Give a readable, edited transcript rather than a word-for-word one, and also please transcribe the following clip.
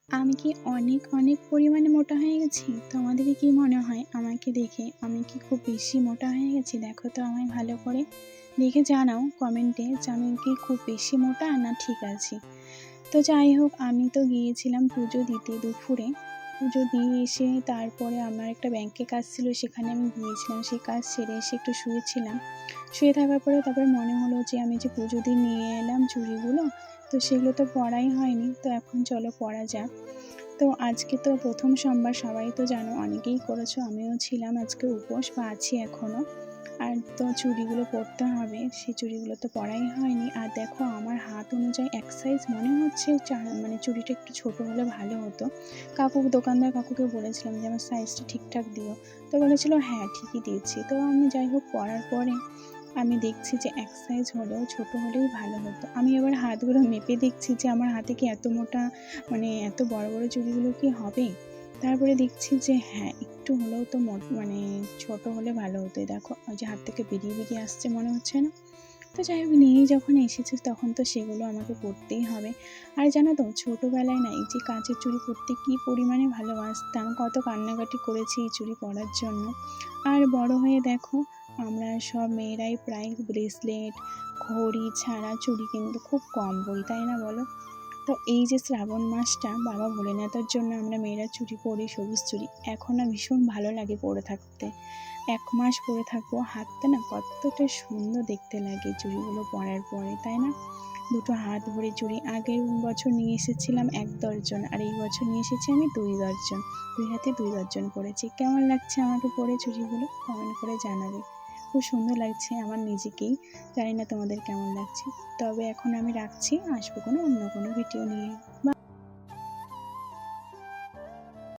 আমি কি অনেক, অনেক পরিমাণে মোটা হয়ে গেছি? তোমাদের কি মনে হয় আমাকে দেখে আমি কি খুব বেশি মোটা হয়ে গেছি? দেখো তো আমায় ভালো করে। লিখে জানাও কমেন্টে যে আমি কি খুব বেশি মোটা না ঠিক আছি। তো যাই হোক, আমি তো গিয়েছিলাম পুজো দিতে দুপুরে। পুজো দিয়ে এসে তারপরে আমার একটা ব্যাংকে কাজ ছিল, সেখানে আমি গিয়েছিলাম। সেই কাজ সেরে এসে একটু শুয়েছিলাম। শুয়ে থাকার পরে তারপরে মনে হলো যে আমি যে পুজো দিয়ে নিয়ে এলাম চুড়িগুলো, তো সেগুলো তো পরাই হয়নি। তো এখন চলো পরা যাক। তো আজকে তো ১ম সোমবার, সবাই তো জানো, অনেকেই করেছো, আমিও ছিলাম আজকে উপোস বা আছি এখনও। আর তো চুড়িগুলো পরতে হবে, সেই চুড়িগুলো তো পরাই হয়নি। আর দেখো আমার হাত অনুযায়ী এক সাইজ মনে হচ্ছে, মানে চুড়িটা একটু ছোট হলে ভালো হতো। দোকানদার কাকুকে বলেছিলাম যে আমার সাইজটা ঠিকঠাক দিও। তো বলেছিল হ্যাঁ ঠিকই দিয়েছি। তো আমি যাই হোক পরার পরে আমি দেখছি যে এক সাইজ হলেও ছোট হলেই ভালো হতো। আমি এবার হাতগুলো মেপে দেখছি যে আমার হাতে কি এত মোটা, মানে এত বড় বড় চুড়িগুলো কি হবে। তারপরে দেখছি যে হ্যাঁ একটু হলেও তো মানে ছোট হলে ভালো হতো। দেখো ওই যে হাত থেকে বেরিয়ে বেরিয়ে আসছে মনে হচ্ছে না? তো যাই হোক, নিয়েই যখন এসেছে তখন তো সেগুলো আমাকে পরতেই হবে। আর জানো তো ছোটোবেলায় না এই যে কাঁচের চুড়ি পরতে কী পরিমাণে ভালোবাসতাম, কত কান্নাকাটি করেছি এই চুড়ি পরার জন্য। আর বড় হয়ে দেখো আমরা সব মেয়েরাই প্রায় ব্রেসলেট, ঘড়ি ছাড়া চুড়ি কিন্তু খুব কম পরি, তাই না বলো? তো এই যে শ্রাবণ মাসটা বাবা ভোলেনাথের জন্য আমরা মেয়েরা চুড়ি পরি, সবুজ চুড়ি। এখন না ভীষণ ভালো লাগে পরে থাকতে। ১ মাস পরে থাকবো, হাতটা না কতটা সুন্দর দেখতে লাগে চুড়িগুলো পরার পরে, তাই না? দুটো হাত ভরে চুড়ি। আগের বছর নিয়ে এসেছিলাম ১ দর্জন, আর এই বছর নিয়ে এসেছি আমি ২ দর্জন। ২ হাতে ২ দর্জন পরেছি। কেমন লাগছে আমাকে পরে চুড়িগুলো? কমেন্ট করে জানাবে। খুব সুন্দর লাগছে আমার নিজেকেই। জানি না তোমাদের কেমন লাগছে। তবে এখন আমি রাখছি, আসবো অন্য কোনো ভিডিও নিয়ে।